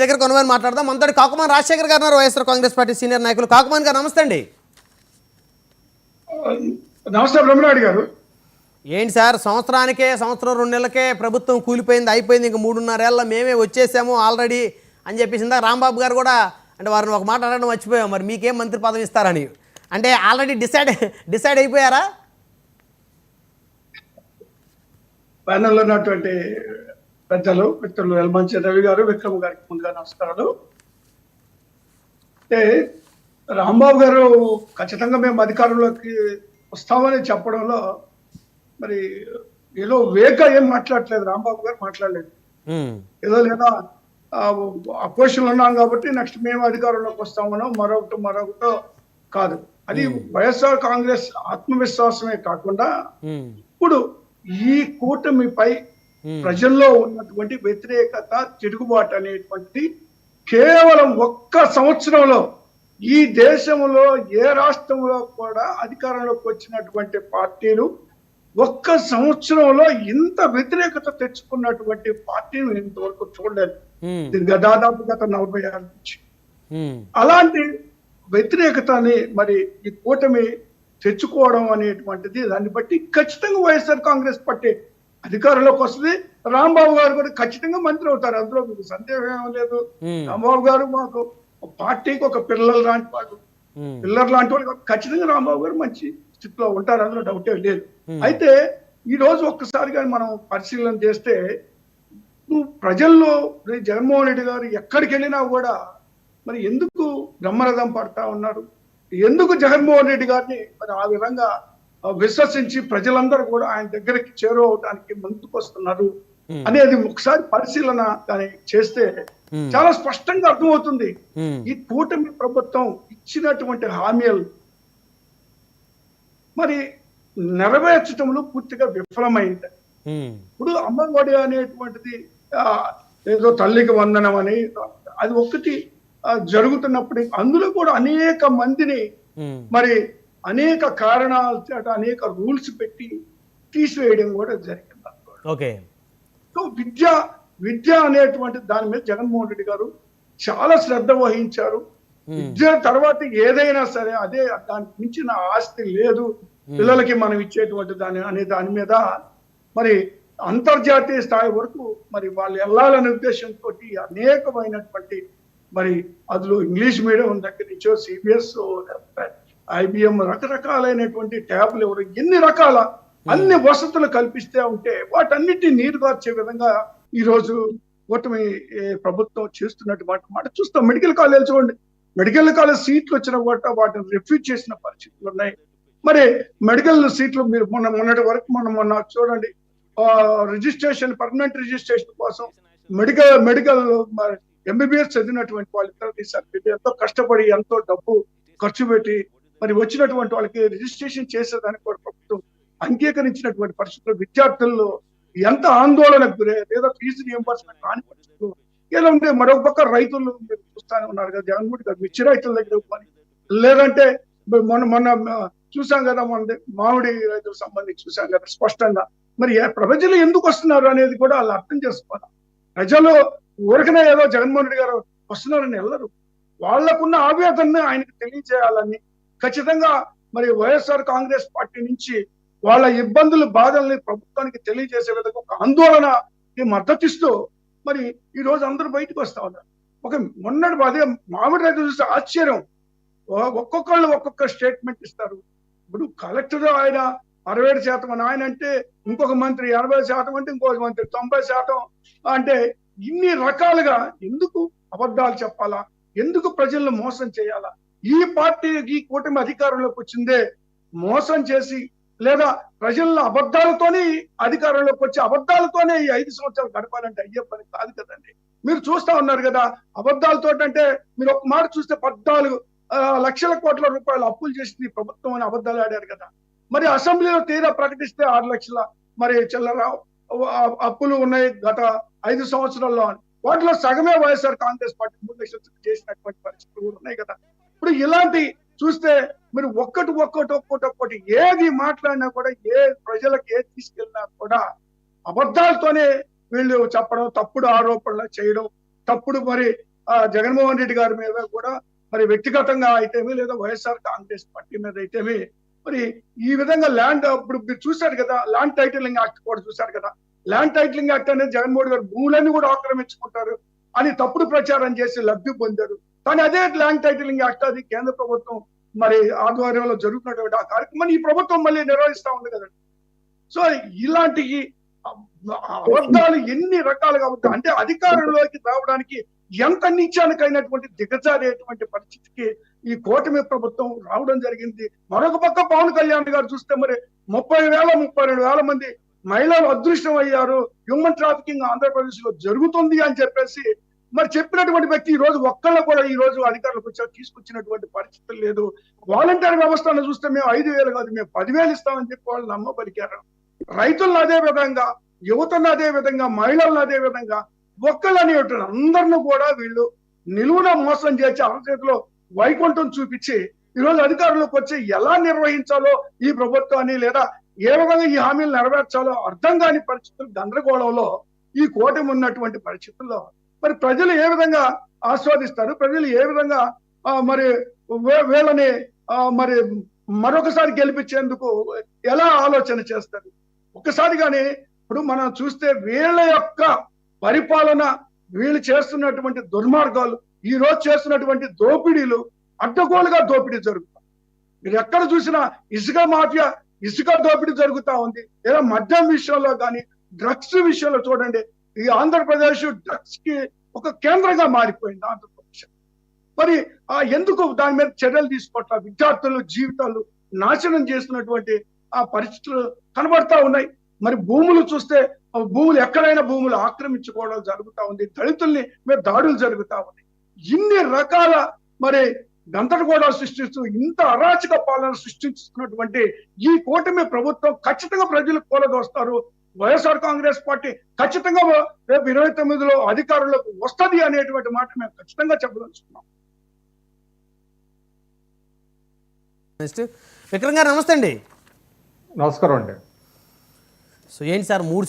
దగ్గర కొనమని మాట్లాడదాం. మనతో కాకుమాన్ రాజశేఖర్ గారు, వైఎస్ఆర్ కాంగ్రెస్ పార్టీ సీనియర్ నాయకులు. కాకుమాన్ గారు నమస్తే అండి. నమస్తే బ్రహ్మనాయుడు గారు. ఏంటి సార్, సంవత్సరం 2 నెలలకే ప్రభుత్వం కూలిపోయింది, అయిపోయింది, ఇంక 3.5 ఏళ్ళ మేమే వచ్చేసాము ఆల్రెడీ అని చెప్పేసి ఇందాక రాంబాబు గారు కూడా అంటే వారిని ఒక మాట అనడం మర్చిపోయాం, మరి మీకేం మంత్రి పదవి ఇస్తారని. అంటే ఆల్రెడీ డిసైడ్ అయిపోయారా? ప్యానెల్లో ఉన్నటువంటి పెద్దలు మిత్రులు యలమంచి రవి గారు, విక్రమ్ గారికి ముందుగా నమస్కారాలు. అంటే రాంబాబు గారు ఖచ్చితంగా మేము అధికారంలోకి వస్తామని చెప్పడంలో మరి ఏదో వేగ ఏం మాట్లాడలేదు, రాంబాబు గారు మాట్లాడలేదు. ఏదో లేదా అపోజిషన్లో ఉన్నాం కాబట్టి నెక్స్ట్ మేము అధికారంలోకి వస్తామనో మరొకటో కాదు. అది వైఎస్ఆర్ కాంగ్రెస్ ఆత్మవిశ్వాసమే కాకుండా ఇప్పుడు ఈ కూటమిపై ప్రజల్లో ఉన్నటువంటి వ్యతిరేకత, తిరుగుబాటు అనేటువంటి కేవలం ఒక్క సంవత్సరంలో ఈ దేశంలో ఏ రాష్ట్రంలో కూడా అధికారంలోకి వచ్చినటువంటి పార్టీలు ఒక్క సంవత్సరంలో ఇంత వ్యతిరేకత తెచ్చుకున్నటువంటి పార్టీని ఇంతవరకు చూడలేదు, దాదాపు గత 40 ఏళ్ళ నుంచి. అలాంటి వ్యతిరేకతని మరి ఈ కూటమి తెచ్చుకోవడం అనేటువంటిది, దాన్ని బట్టి ఖచ్చితంగా వైఎస్ఆర్ కాంగ్రెస్ పార్టీ అధికారంలోకి వస్తుంది. రాంబాబు గారు కూడా ఖచ్చితంగా మంత్రి అవుతారు, అందులో మీకు సందేహం ఏం లేదు. రాంబాబు గారు మాకు పార్టీకి ఒక పిల్లర్ లాంటి వాళ్ళు, ఖచ్చితంగా రాంబాబు గారు మంచి స్థితిలో ఉంటారు, అందులో డౌటే లేదు. అయితే ఈ రోజు ఒక్కసారిగా మనం పరిశీలన చేస్తే ప్రజల్లో జగన్మోహన్ రెడ్డి గారు ఎక్కడికి వెళ్ళినా కూడా మరి ఎందుకు బ్రహ్మరథం పడతా ఉన్నారు, ఎందుకు జగన్మోహన్ రెడ్డి గారిని మరి ఆ విధంగా విశ్వసించి ప్రజలందరూ కూడా ఆయన దగ్గరికి చేరువవడానికి ముందుకు వస్తున్నారు అనేది ఒకసారి పరిశీలన చేస్తే చాలా స్పష్టంగా అర్థమవుతుంది. ఈ కూటమి ప్రభుత్వం ఇచ్చినటువంటి హామీలు మరి నెరవేర్చడంలో పూర్తిగా విఫలమైంది. ఇప్పుడు అమ్మఒడి అనేటువంటిది ఏదో తల్లికి వందనం అని అది ఒక్కటి జరుగుతున్నప్పుడు అందులో కూడా అనేక మందిని మరి అనేక కారణాల చేత అనేక రూల్స్ పెట్టి తీసివేయడం కూడా జరిగింది. సో విద్య అనేటువంటి దాని మీద జగన్మోహన్ రెడ్డి గారు చాలా శ్రద్ధ వహించారు. విద్య తర్వాత ఏదైనా సరే అదే, దానికి మించిన ఆస్తి లేదు పిల్లలకి మనం ఇచ్చేటువంటి దాని మీద మరి అంతర్జాతీయ స్థాయి వరకు మరి వాళ్ళు వెళ్ళాలనే ఉద్దేశంతో అనేకమైనటువంటి మరి అందులో ఇంగ్లీష్ మీడియం దగ్గర నుంచో సిబిఎస్, IBM రకరకాలైనటువంటి ట్యాబ్లు ఎవరు ఎన్ని రకాల అన్ని వసతులు కల్పిస్తే ఉంటే వాటన్నిటిని నీరుగార్చే విధంగా ఈ రోజు కూటమి ప్రభుత్వం చేస్తున్నటువంటి మాట చూస్తాం. మెడికల్ కాలేజ్ చూడండి, మెడికల్ కాలేజ్ సీట్లు వచ్చిన కూడా వాటిని రిఫ్యూజ్ చేసిన పరిస్థితులు ఉన్నాయి. మరి మెడికల్ సీట్లు మీరు మొన్నటి వరకు మొన్న చూడండి, రిజిస్ట్రేషన్ పర్మనెంట్ రిజిస్ట్రేషన్ కోసం మెడికల్ MBBS చదివినటువంటి వాళ్ళిద్దరు ఎంతో కష్టపడి ఎంతో డబ్బు ఖర్చు పెట్టి మరి వచ్చినటువంటి వాళ్ళకి రిజిస్ట్రేషన్ చేసేదానికి కూడా ప్రభుత్వం అంగీకరించినటువంటి పరిస్థితుల్లో విద్యార్థుల్లో ఎంత ఆందోళనకు గురయ్యారు, లేదా ఫీజు రియంబర్స్మెంట్ కాని పరిస్థితులు ఎలా ఉంటే మరొక పక్క రైతులు మీరు చూస్తానే ఉన్నారు కదా, జగన్మోహన్ గారు మిర్చి రైతుల దగ్గర పని, లేదంటే మొన్న చూసాం కదా, మన మామిడి రైతులకు సంబంధించి చూసాం కదా స్పష్టంగా. మరి ప్రజలు ఎందుకు వస్తున్నారు అనేది కూడా వాళ్ళు అర్థం చేసుకోవాలి. ప్రజలు ఊరికనే ఏదో జగన్మోహన్ రెడ్డి గారు వస్తున్నారని వెళ్ళరు, వాళ్లకున్న ఆవేదనని ఆయనకు తెలియజేయాలని ఖచ్చితంగా మరి వైఎస్ఆర్ కాంగ్రెస్ పార్టీ నుంచి వాళ్ళ ఇబ్బందులు బాధల్ని ప్రభుత్వానికి తెలియజేసే విధంగా ఒక ఆందోళనకి మద్దతిస్తూ మరి ఈ రోజు అందరూ బయటకు వస్తా ఉన్నారు. మొన్నటి అదే మామిడి రైతులు చూస్తే ఆశ్చర్యం, ఒక్కొక్కళ్ళు ఒక్కొక్క స్టేట్మెంట్ ఇస్తారు. ఇప్పుడు కలెక్టర్ ఆయన 67% అని ఆయన అంటే, ఇంకొక మంత్రి 80% అంటే, ఇంకొక మంత్రి 90% అంటే, ఇన్ని రకాలుగా ఎందుకు అబద్ధాలు చెప్పాలా, ఎందుకు ప్రజలను మోసం చేయాలా? ఈ పార్టీ ఈ కూటమి అధికారంలోకి వచ్చిందే మోసం చేసి, లేదా ప్రజలను అబద్ధాలతోనే అధికారంలోకి వచ్చి అబద్ధాలతోనే ఈ 5 సంవత్సరాలు గడపాలంటే అయ్యే పని కాదు కదండి. మీరు చూస్తా ఉన్నారు కదా, అబద్ధాలతో అంటే మీరు ఒక మాట చూస్తే 14 లక్షల కోట్ల రూపాయలు అప్పులు చేసింది ప్రభుత్వం అని అబద్ధాలు ఆడారు కదా. మరి అసెంబ్లీలో తీరా ప్రకటిస్తే 6 లక్షల మరి చిల్లర అప్పులు ఉన్నాయి గత 5 సంవత్సరాల్లో అని, వాటిలో సగమే వైఎస్ఆర్ కాంగ్రెస్ పార్టీ 3 లక్షలు చేసినటువంటి పరిస్థితులు కూడా ఉన్నాయి కదా. ఇప్పుడు ఇలాంటి చూస్తే మీరు ఒక్కటి ఏది మాట్లాడినా కూడా, ఏ ప్రజలకు ఏది తీసుకెళ్ళినా కూడా అబద్ధాలతోనే వీళ్ళు చెప్పడం, తప్పుడు ఆరోపణలు చేయడం, తప్పుడు మరి జగన్మోహన్ రెడ్డి గారి మీద కూడా మరి వ్యక్తిగతంగా అయితేమి లేదా వైఎస్ఆర్ కాంగ్రెస్ పార్టీ మీద అయితేమి మరి ఈ విధంగా ల్యాండ్ ఇప్పుడు మీరు చూశారు కదా, ల్యాండ్ టైటిలింగ్ యాక్ట్ కూడా చూశారు కదా. ల్యాండ్ టైటిలింగ్ యాక్ట్ అనేది జగన్మోహన్ గారు భూములన్నీ కూడా ఆక్రమించుకుంటారు అని తప్పుడు ప్రచారం చేసి లబ్ధి పొందారు. కానీ అదే ల్యాండ్ టైటిలింగ్ యాక్ట్ అది కేంద్ర ప్రభుత్వం మరి ఆధ్వర్యంలో జరుగుతున్నటువంటి ఆ కార్యక్రమాన్ని ఈ ప్రభుత్వం మళ్ళీ నిర్వహిస్తా ఉంది కదండి. సో ఇలాంటి అబద్ధాలు ఎన్ని రకాలుగా ఉంటాయి అంటే అధికారంలోకి రావడానికి ఎంత నీచానికైనటువంటి దిగజారేటువంటి పరిస్థితికి ఈ కూటమి ప్రభుత్వం రావడం జరిగింది. మరొక పక్క పవన్ కళ్యాణ్ గారు చూస్తే మరి 32,000 మంది మహిళలు అదృష్టం అయ్యారు, హ్యూమన్ ట్రాఫికింగ్ ఆంధ్రప్రదేశ్ లో జరుగుతుంది అని చెప్పేసి మరి చెప్పినటువంటి వ్యక్తి ఈ రోజు ఒక్కళ్ళు కూడా ఈ రోజు అధికారులకు వచ్చారు తీసుకొచ్చినటువంటి పరిస్థితులు లేదు. వాలంటీర్ వ్యవస్థను చూస్తే మేము 5,000 కాదు మేము 10,000 ఇస్తామని చెప్పి వాళ్ళు నమ్మబలికారు. రైతులను అదే విధంగా, యువతను అదే విధంగా, మహిళలను అదే విధంగా ఒక్కళ్ళని అందరిని కూడా వీళ్ళు నిలువున మోసం చేసి అరచేతిలో వైకుంఠం చూపించి ఈ రోజు అధికారంలోకి వచ్చి ఎలా నిర్వహించాలో ఈ ప్రభుత్వాన్ని లేదా ఏ విధంగా ఈ హామీలు నెరవేర్చాలో అర్థం కాని పరిస్థితులు గందరగోళంలో ఈ కూటమి ఉన్నటువంటి పరిస్థితుల్లో మరి ప్రజలు ఏ విధంగా ఆస్వాదిస్తారు, ప్రజలు ఏ విధంగా మరి వీళ్ళని మరి మరొకసారి గెలిపించేందుకు ఎలా ఆలోచన చేస్తారు ఒక్కసారిగానే. ఇప్పుడు మనం చూస్తే వీళ్ళ యొక్క పరిపాలన, వీళ్ళు చేస్తున్నటువంటి దుర్మార్గాలు, ఈ రోజు చేస్తున్నటువంటి దోపిడీలు అడ్డగోలుగా దోపిడీ జరుగుతాయి. మీరు ఎక్కడ చూసినా ఇసుక మాఫియా, ఇసుక దోపిడీ జరుగుతా ఉంది. లేదా మద్యం విషయంలో కానీ, డ్రగ్స్ విషయంలో చూడండి, ఈ ఆంధ్రప్రదేశ్ డ్రగ్స్ కి ఒక కేంద్రంగా మారిపోయింది ఆంధ్రప్రదేశ్. మరి ఎందుకు దాని మీద చర్యలు తీసుకోవట్ల? విద్యార్థులు జీవితాలు నాశనం చేస్తున్నటువంటి ఆ పరిస్థితులు కనబడతా ఉన్నాయి. మరి భూములు చూస్తే భూములు ఎక్కడైనా భూములు ఆక్రమించుకోవడం జరుగుతా ఉంది, దళితుల్ని మీద దాడులు జరుగుతా ఉన్నాయి. ఇన్ని రకాల మరి గందరగోళాలు సృష్టిస్తూ ఇంత అరాచక పాలన సృష్టిస్తున్నటువంటి ఈ కూటమి ప్రభుత్వం ఖచ్చితంగా ప్రజలకు కూలదోస్తారు. వైఎస్ఆర్ కాంగ్రెస్ పార్టీ ఖచ్చితంగా రేపు 29లో అధికారంలోకి వస్తుంది అనేటువంటి మాట మేము ఖచ్చితంగా చెప్పదలుచుకున్నాం. విక్రమ్ గారు నమస్తే అండి. నమస్కారం అండి. సో ఏంటి సార్ 3